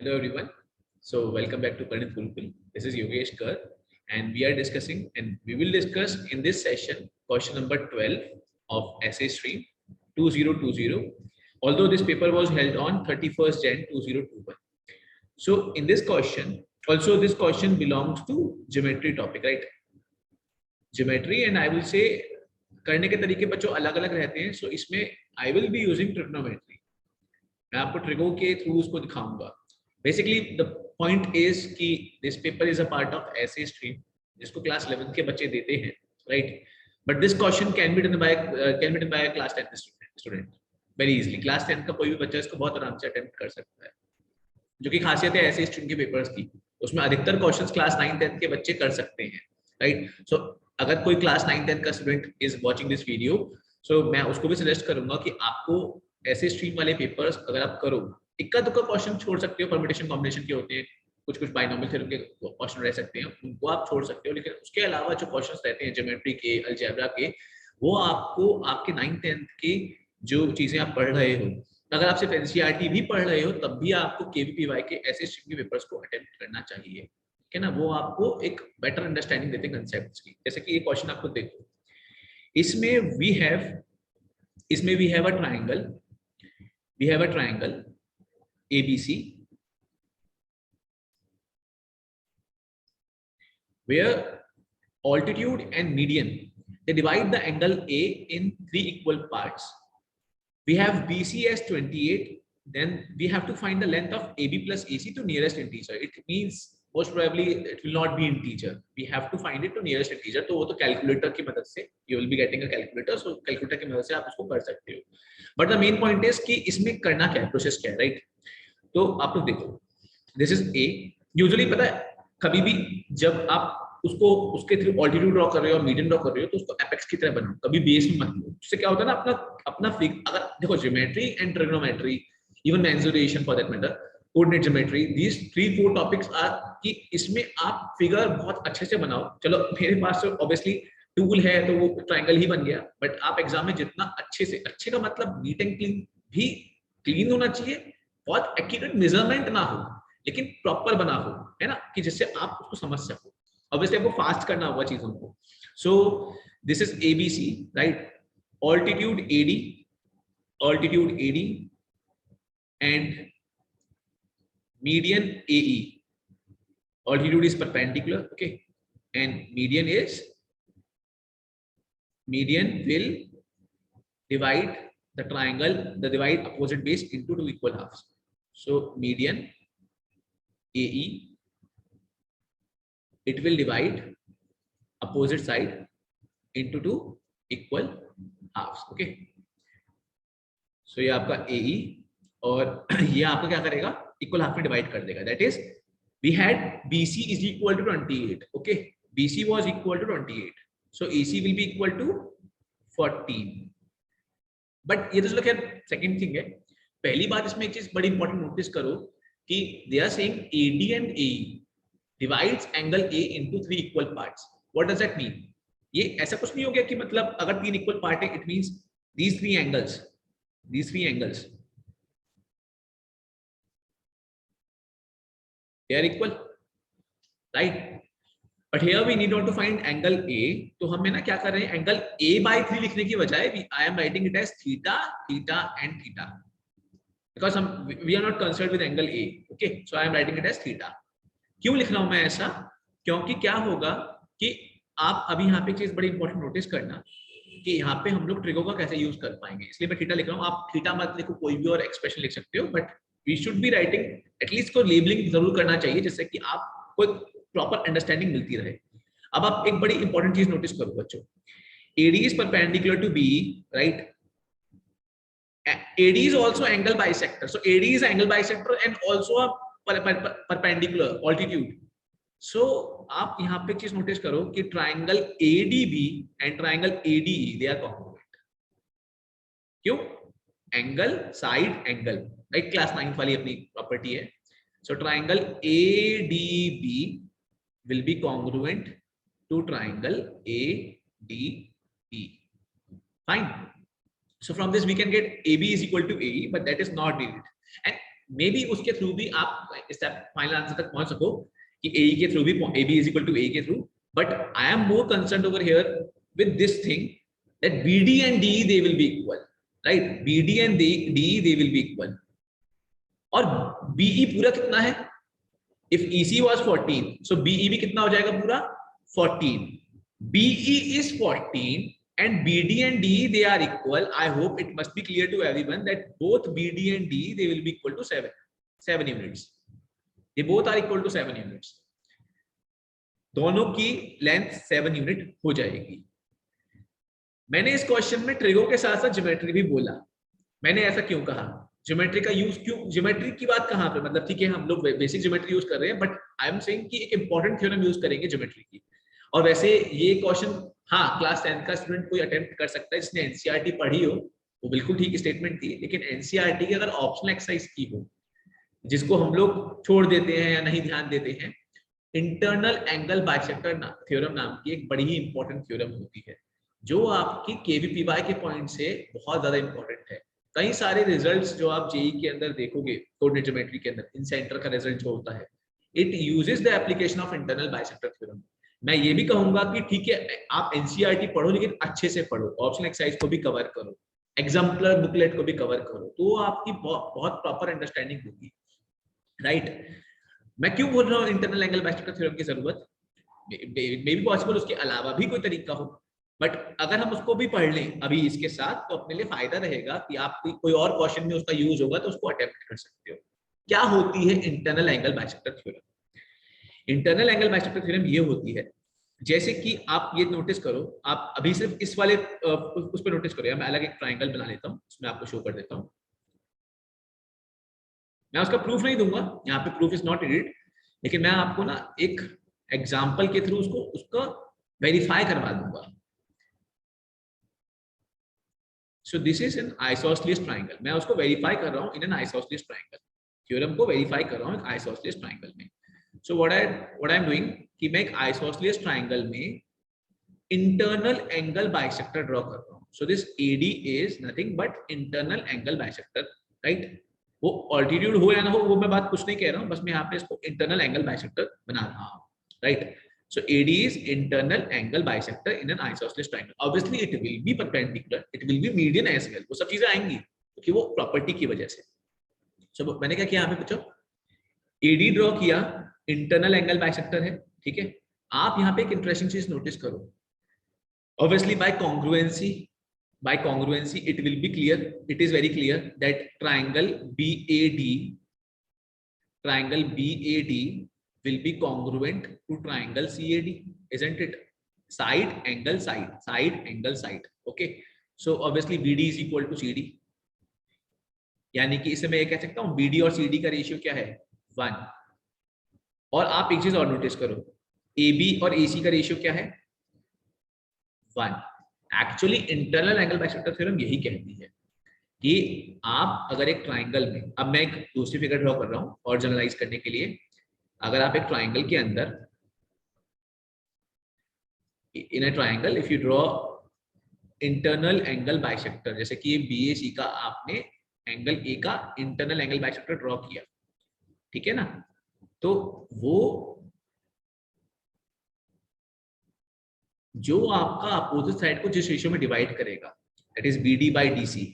Hello everyone. So welcome back to Pranit Fulfil. This is Yogesh Kar and we are discussing and we will discuss in this session question number 12 of essay stream 2020. Although this paper was held on 31st Jan 2021. So in this question, also this question belongs to geometry topic, right? Geometry and I will say करने के तरीके बच्चों अलग अलग रहते हैं. So इसमें I will be using trigonometry. मैं आपको ट्रिगो के थ्रू उसको दिखाऊंगा. बेसिकली द पॉइंट इज कि this paper is a part of ऐसे स्ट्रीम जिसको क्लास 11 के बच्चे देते हैं, right? But this question can be done by class 10 student very easily. Class 10 का कोई भी बच्चा इसको बहुत आराम से अटेम्प्ट कर सकता है, जो कि खासियत है ऐसे स्ट्रीम के पेपर्स की. उसमें अधिकतर क्वेश्चंस क्लास 9 10 के बच्चे कर सकते हैं, राइट? सो अगर कोई क्लास 9 10 का student is watching this video, so मैं उसको भी सजेस्ट करूंगा कि आपको ऐसे स्ट्रीम वाले पेपर्स अगर आप करो, इक्का दुक्का क्वेश्चन छोड़ सकते हो, परम्यूटेशन कॉम्बिनेशन के होते हैं, कुछ कुछ बाइनोमियल थ्योरम के क्वेश्चन रह सकते हैं, उनको आप छोड़ सकते हो. लेकिन उसके अलावा जो क्वेश्चंस रहते हैं ज्योमेट्री के, अलजेब्रा के, वो आपको आपके 9 10 के जो चीजें आप पढ़ रहे हो, अगर आप सिर्फ एनसीईआरटी भी पढ़ रहे हो तब भी आपको केवीपीवाई के ऐसे स्ट्रीम के पेपर्स को अटेम्प्ट करना चाहिए, ठीक है ना? वो आपको एक बेटर अंडरस्टैंडिंग देते हैं कंसेप्ट्स की. जैसे कि ये क्वेश्चन आपको देखो, इसमें we have a triangle, we have a triangle ABC where altitude and median, they divide the angle A in 3 equal parts. We have BC as 28, then we have to find the length of AB plus AC to nearest integer. It means most probably it will not be integer. We have to find it to nearest integer. तो वो तो calculator की मदद से, you will be getting a calculator, so calculator की मदद से आप उसको कर सकते हो. But the main point is कि इसमें करना क्या है, प्रोसेस क्या है, राइट? तो आप लोग देखो, दिस इज ए. यूजुअली पता है, कभी भी जब आप उसको उसके थ्रू ऑल्टीट्यूड ड्रॉ कर रहे हो और मीडियन ड्रॉ कर रहे हो तो उसको एपेक्स की तरह बनाओ, कभी बेस में मत लो. उससे क्या होता है ना, अपना अगर देखो geometry and trigonometry, even mensuration for that matter, coordinate geometry, these 3-4 topics are कि इसमें आप फिगर बहुत अच्छे से बनाओ. चलो मेरे पास तो ऑब्वियसली टूल है तो वो ट्रायंगल ही बन गया, बट आप एग्जाम में जितना अच्छे से, अच्छे का मतलब नीट एंड क्लीन भी, क्लीन होना चाहिए, बहुत एक्यूरेट मेजरमेंट ना हो लेकिन प्रॉपर बना हो, है ना, कि जिससे आप उसको समझ सको. ऑब्वियसली आपको फास्ट करना होगा चीजों को. So this is ABC, right? Altitude AD and median AE. Altitude is perpendicular, okay, and median will divide the triangle, the divide opposite base into 2 equal halves. So median AE, it will divide opposite side into 2 equal halves, okay. So ये आपका AE और ये आपका क्या करेगा, equal half में divide कर देगा. That is we had BC is equal to 28, okay, BC was equal to 28, so AC will be equal to 14. But ये तो चलो खैर सेकंड थिंग है. पहली बात इसमें एक चीज बड़ी इंपॉर्टेंट नोटिस करो कि they are saying AD and AE divides angle A into 3 equal parts. What does that mean? ये ऐसा कुछ नहीं हो गया कि मतलब अगर 3 इक्वल पार्ट है, it means these three angles they are equal, right? But here we need not to find angle A. तो हम ना क्या कर रहे हैं, एंगल A by 3 लिखने की बजाय I am writing it as theta, theta and theta, because we are not concerned with angle A, okay, so I am writing it as theta. क्यों लिख रहा हूं मैं ऐसा? क्योंकि क्या होगा कि आप अभी यहाँ पे चीज बड़ी इंपॉर्टेंट नोटिस करना कि यहाँ पे हम लोग ट्रिगो का कैसे यूज कर पाएंगे, इसलिए मैं थीटा लिख रहा हूँ. आप थीटा मत लिखो, कोई भी और एक्सप्रेशन लिख सकते हो, but we should be writing at least को लेबलिंग जरूर करना चाहिए जिससे कि आपको प्रॉपर अंडरस्टैंडिंग मिलती रहे. अब आप एक बड़ी इंपॉर्टेंट चीज नोटिस करो बच्चों, AD is perpendicular to BE, right? AD is also angle bisector, so AD is angle bisector and also a perpendicular altitude. So आप यहाँ पे चीज नोटिस करो कि triangle ADB and triangle ADE they are congruent. क्यों? Angle side angle, right? Class 9 वाली अपनी property है. So triangle ADB will be congruent to triangle ADE. Fine. So from this we can get AB is equal to AE, but that is not needed. And may be उसके through भी आप इस final answer तक पहुंच सको कि ए K through भी A B is equal to A K through, but I am more concern over here with this thing that B D and D they will be equal, right, B D and D they will be equal, और BE पूरा कितना है, if EC was 14 so BE भी कितना हो जाएगा पूरा 14, BE is 14 and BD and DE they are equal. I hope it must be clear to everyone that both BD and DE they will be equal to 7 units. They both are equal to 7 units. दोनों की length 7 unit हो जाएगी। मैंने इस question में trigo के साथ साथ ज्योमेट्री भी बोला। मैंने ऐसा क्यों कहा, ज्योमेट्री का यूज क्यों, ज्योमेट्री की बात कहां पे, मतलब ठीक है हम लोग बेसिक ज्योमेट्री यूज कर रहे हैं, बट आई एम सेइंग कि एक इंपॉर्टेंट थ्योरम यूज करेंगे ज्योमेट्री की। और वैसे ये क्वेश्चन हाँ क्लास 10 का स्टूडेंट कोई अटेम्प्ट कर सकता है जिसने एनसीईआरटी पढ़ी हो, वो बिल्कुल ठीक स्टेटमेंट थी, लेकिन एनसीईआरटी की अगर ऑप्शनल एक्सरसाइज की हो जिसको हम लोग छोड़ देते हैं या नहीं ध्यान देते हैं, इंटरनल एंगल बाइसेक्टर थ्योरम नाम की एक बड़ी ही इंपॉर्टेंट थ्योरम होती है जो आपकी केवीपीवाई के पॉइंट से बहुत ज्यादा इंपॉर्टेंट है। कई सारे रिजल्ट्स जो आप जेई के अंदर देखोगे कोऑर्डिनेट ज्योमेट्री के अंदर, इन सेंटर का रिजल्ट जो होता है, it uses the application of internal bisector theorem. मैं ये भी कहूंगा कि ठीक है आप एनसीईआरटी पढ़ो लेकिन अच्छे से पढ़ो, ऑप्शनल एक्सरसाइज को भी कवर करो, एग्जाम्पलर बुकलेट को भी कवर करो, तो आपकी बहुत प्रॉपर अंडरस्टैंडिंग होगी, राइट। मैं क्यों बोल रहा हूँ इंटरनल एंगल बाइसेक्टर थ्योरम की जरूरत, मे बी पॉसिबल उसके अलावा भी कोई तरीका हो, बट अगर हम उसको भी पढ़ लें अभी इसके साथ तो अपने लिए फायदा रहेगा कि आप कोई और क्वेश्चन में उसका यूज होगा तो उसको अटेम्प्ट कर सकते हो। क्या होती है internal angle bisector theorem? Internal angle bisector theorem ये होती है, जैसे कि आप ये नोटिस करो, आप अभी सिर्फ इस वाले उस पर नोटिस करो, मैं अलग एक ट्राइंगल बना लेता हूँ, उसमें आपको शो कर देता हूँ। मैं उसका प्रूफ नहीं दूंगा, यहाँ पे प्रूफ इज नॉट नीडेड, लेकिन मैं आपको ना एक एग्जाम्पल के थ्रू उसको वेरीफाई करवा दूंगा। So this is an isosceles triangle, मैं उसको वेरीफाई कर रहा हूँ in an isosceles triangle, theorem को वेरीफाई कर रहा हूँ एक आइसोसेलेस ट्राइंगल में। So what I am doing कि मैं एक आइसोसेलेस ट्राइंगल में इंटरनल एंगल बाइसेक्टर ड्रॉ कर रहा हूँ। So this AD is nothing but internal angle bisector, right. वो ऑल्टीट्यूड हो या ना हो वो मैं बात कुछ नहीं कह रहा हूँ, बस मैं यहाँ पे इसको इंटरनल एंगल बाइसेक्टर बना रहा हूँ, right. So AD is internal angle bisector in an isosceles triangle. Obviously it will be perpendicular, it will be median as well. वो सब चीजें आएंगी क्योंकि वो प्रॉपर्टी की वजह से। So मैंने क्या किया यहाँ पे बच्चों, AD ड्रॉ किया, इंटरनल एंगल बाइसेक्टर है, ठीक है। आप यहाँ पे एक इंटरेस्टिंग चीज नोटिस करो, obviously by congruency it will be clear, it is very clear that triangle BAD will be congruent to triangle CAD, isn't it? Side angle side, okay. So obviously BD is equal to CD, यानी कि इसे मैं ये कह सकता हूँ BD और CD का रेशियो क्या है 1। और आप एक चीज और नोटिस करो, AB और AC का रेशियो क्या है 1। Actually internal angle bisector theorem यही कहती है कि आप अगर एक ट्राइंगल में, अब मैं एक दूसरी फिगर ड्रॉ कर रहा हूँ और जनरलाइज करने के लिए, अगर आप एक ट्राइंगल के अंदर in a triangle if you draw internal angle bisector, जैसे कि ये BAC का आपने एंगल A का इंटरनल एंगल बाइसेक्टर ड्रॉ किया, ठीक है ना, तो वो जो आपका अपोजिट साइड को जिस रेशियो में डिवाइड करेगा that is BD by DC,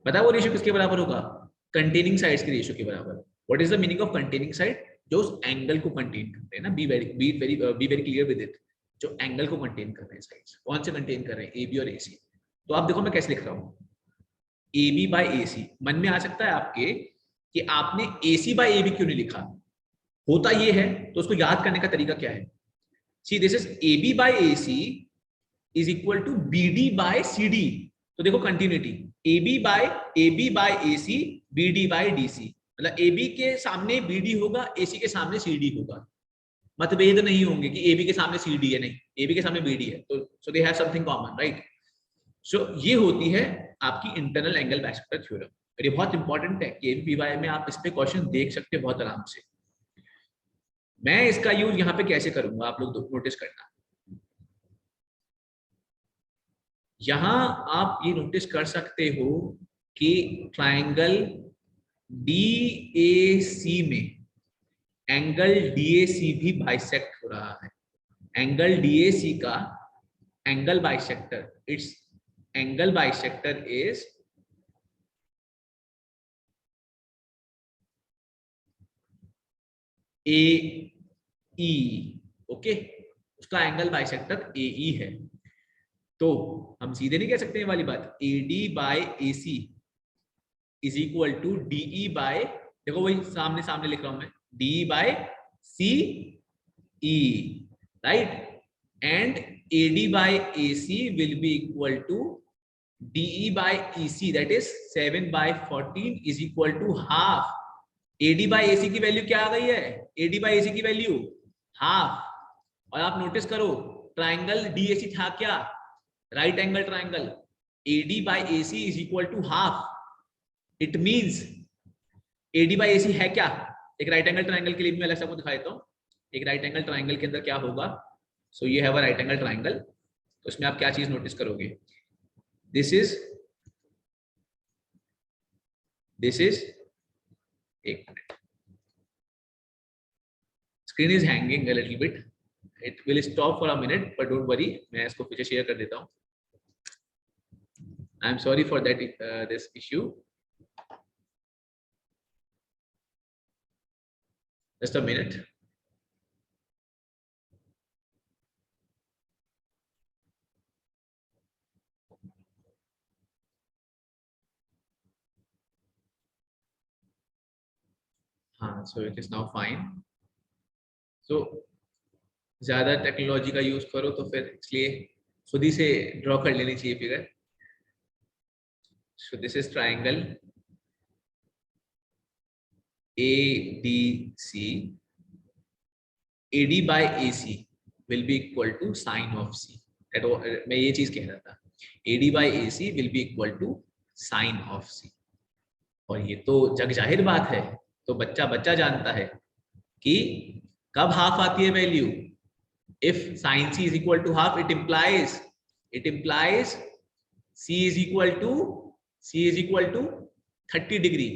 पता वो रेशियो किसके बराबर होगा, कंटेनिंग साइड्स के रेशियो के बराबर। What is the meaning of containing side, जो उस एंगल को कंटेन करते हैं ना, be very clear with it, जो एंगल को कंटेन कर रहे हैं साइड्स, कौन से कंटेन कर रहे हैं AB और AC। तो आप देखो मैं कैसे लिख रहा हूँ, AB by AC, मन में आ सकता है आपके कि आपने AC by AB क्यों नहीं लिखा, होता ये है, तो उसको याद करने का तरीका क्या है, see this is AB by AC is equal to BD by CD, तो देखो continuity, AB by AC BD by DC, मतलब AB के सामने BD होगा, AC के सामने CD होगा, मतभेद नहीं होंगे कि AB के सामने CD है, नहीं AB के सामने BD है, तो so they have something common, right. So ये होती है आपकी इंटरनल एंगल बाइसेक्टर थ्योरम, और ये बहुत इंपॉर्टेंट है, केवीपीवाई में आप इस पे क्वेश्चन देख सकते हो बहुत आराम से। मैं इसका यूज यहाँ पे कैसे करूंगा आप लोग नोटिस करना, यहां आप ये नोटिस कर सकते हो कि ट्राइंगल DAC में एंगल DAC भी बाइसेक्ट हो रहा है। एंगल DAC का angle bisector, it's angle bisector is AE। Okay, उसका एंगल बाइसेक्टर AE है। तो हम सीधे नहीं कह सकते ये वाली बात, AD by AC is equal to DE by, देखो वही सामने सामने लिख रहा हूं मैं, DE by CE, right, and AD by AC will be equal to DE by EC, that is 7 by 14 is equal to half। AD by AC की value क्या आ गई है? AD by AC की वैल्यू हाफ। और आप notice करो triangle DAC था क्या? Right angle triangle. AD by AC is equal to half, it means AD by AC है क्या? एक राइट एंगल ट्राइंगल के लिए मैं अलग से आपको दिखा देता हूँ। एक राइट एंगल ट्राइंगल के अंदर क्या होगा, सो ये है वो राइट एंगल ट्राइंगल। तो इसमें आप क्या चीज नोटिस करोगे, दिस इज एक minute, screen is hanging a little bit, it will stop for a minute but don't worry, मैं इसको पीछे शेयर कर देता हूँ। I am sorry for that this issue, just a minute. हाँ, so it is now fine. So ज्यादा technology का use करो तो फिर इसलिए खुद ही से ड्रॉ कर लेनी चाहिए figure. So this is triangle ADC, AD by AC will be equal to sine of C। मैं ये चीज कह रहा था, AD by AC will be equal to sine of C। और ये तो जग जाहिर बात है, तो बच्चा बच्चा जानता है कि कब हाफ आती है value, if sin C is equal to half, it implies C is equal to 30 degree.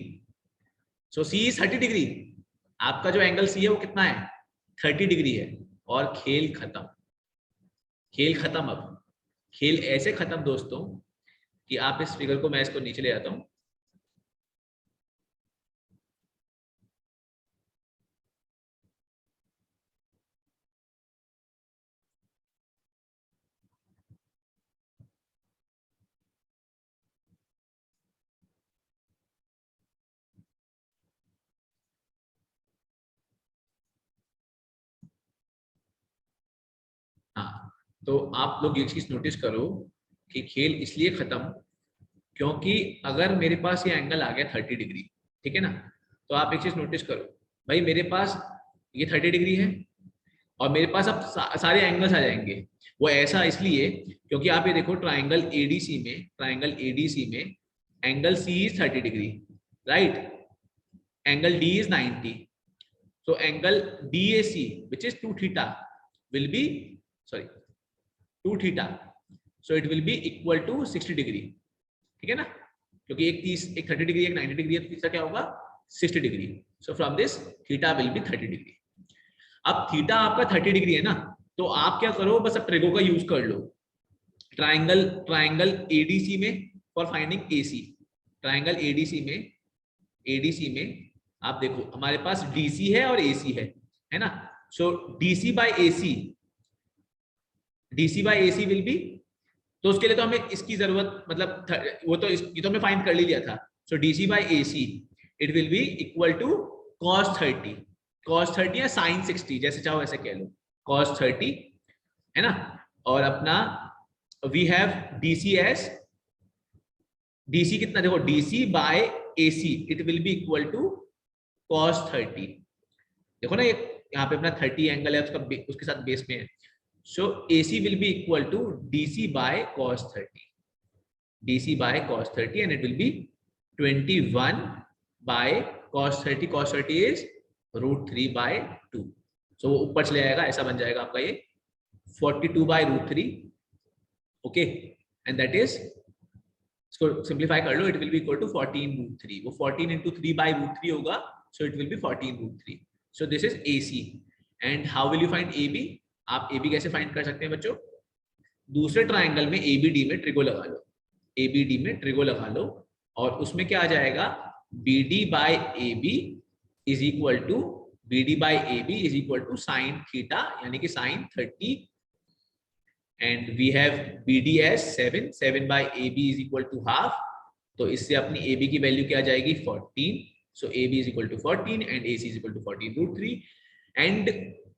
So C is 30 degree, आपका जो एंगल C है वो कितना है, 30 डिग्री है। और खेल खत्म, खेल खत्म। अब खेल ऐसे खत्म दोस्तों कि आप इस फिगर को, मैं इसको नीचे ले आता हूं, हाँ। तो आप लोग ये चीज नोटिस करो कि खेल इसलिए खत्म क्योंकि अगर मेरे पास ये एंगल आ गया 30 डिग्री, ठीक है ना, तो आप एक चीज नोटिस करो, भाई मेरे पास ये 30 डिग्री है और मेरे पास अब सारे एंगल्स आ जाएंगे। वो ऐसा इसलिए क्योंकि आप ये देखो ट्राइंगल एडीसी में angle C is 30 degree, right, angle D is 90, so angle DAC which is 2 theta will be, sorry, 2 theta, so it will be equal to 60 degree, ठीक है ना, क्योंकि एक 30 डिग्री एक 90 डिग्री है, तो तीसरा क्या होगा 60 degree. So from this theta will be 30 degree. अब थीटा आपका 30 डिग्री है ना, तो आप क्या करो, बस अब ट्रेगो का यूज कर लो ट्राइंगल एडीसी में for finding AC. Triangle ADC में आप देखो हमारे पास डीसी है और एसी है ना, so DC by AC will be, तो उसके लिए तो हमें इसकी जरूरत, मतलब वो तो ये तो हमने फाइंड कर लिया था। So DC by AC it will be equal to cos 30 या sin 60, जैसे चाहो वैसे कह लो, cos 30 है ना। और अपना we have DC as, DC कितना, देखो DC by AC it will be equal to cos 30, देखो ना ये यहाँ पे अपना 30 एंगल है, उसके साथ बेस में है। सो AC will be equal to DC by cos 30, DC by cos 30 and it will be 21 by cos 30, cos 30 is √3 by 2, so वो ऊपर चले जाएगा, ऐसा बन जाएगा आपका ये 42 by √3, okay, and that is इसको सिंप्लीफाई कर लो, it will be equal to 14√3. वो 14 इंटू 3/√3 होगा, so it will be 14√3. So this is AC. And how will you find AB? आप AB कैसे फाइंड कर सकते हैं बच्चों? दूसरे ट्राइंगल में ABD में ट्रिगो लगा लो, ABD में ट्रिगो लगा लो, और उसमें क्या आ जाएगा, BD by AB is equal to sine theta, यानी कि sine 30, and we have BD as 7 by AB is equal to half. तो इससे अपनी AB की वैल्यू क्या आ जाएगी, 14. सो AB is equal to 14 and AC is equal to 14√3. And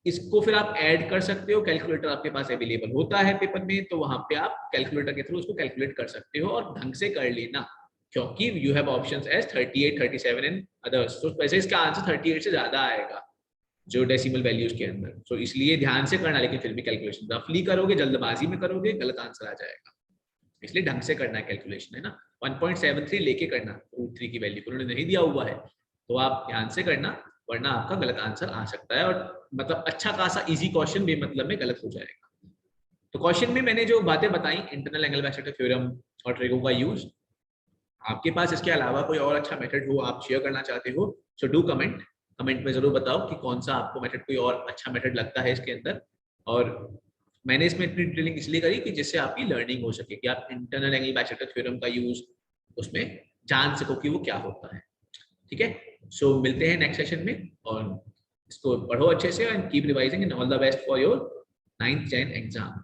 इसको फिर आप ऐड कर सकते हो, कैलकुलेटर आपके पास अवेलेबल होता है पेपर में, तो वहां पे आप कैलकुलेटर के थ्रू उसको कैलकुलेट कर सकते हो, और ढंग से कर लेना, क्योंकि you have options as 38, 37 and others. तो वैसे इसका आंसर 38 से ज्यादा आएगा जो डेसिमल वैल्यूज के अंदर. तो इसलिए ध्यान से करना, लेकिन फिर भी कैलकुलेशन रफली करोगे, जल्दबाजी में करोगे, गलत आंसर आ जाएगा. इसलिए ढंग से करना है कैलकुलेशन, है ना. 1.73 लेके करना √3 की वैल्यू, उन्होंने नहीं दिया हुआ है, तो आप ध्यान से करना, वरना आपका गलत आंसर आ सकता है, और मतलब अच्छा खासा इजी क्वेश्चन बेमतलब में गलत हो जाएगा. तो क्वेश्चन में मैंने जो बातें बताई, इंटरनल एंगल बाइसेक्टर थ्योरम और ट्रिगो का यूज, आपके पास इसके अलावा कोई और अच्छा मेथड हो, आप शेयर करना चाहते हो, सो डू कमेंट में जरूर बताओ कि कौन सा आपको मेथड, कोई और अच्छा मेथड लगता है इसके अंदर. और मैंने इसमें इतनी डिटेलिंग इसलिए करी कि जिससे आपकी लर्निंग हो सके, कि आप इंटरनल एंगल बाइसेक्टर थ्योरम का यूज उसमें जान सको कि वो क्या होता है. ठीक है, सो मिलते हैं नेक्स्ट सेशन में, और इसको पढ़ो अच्छे से and keep revising, and all the best for your 9th 10th exam.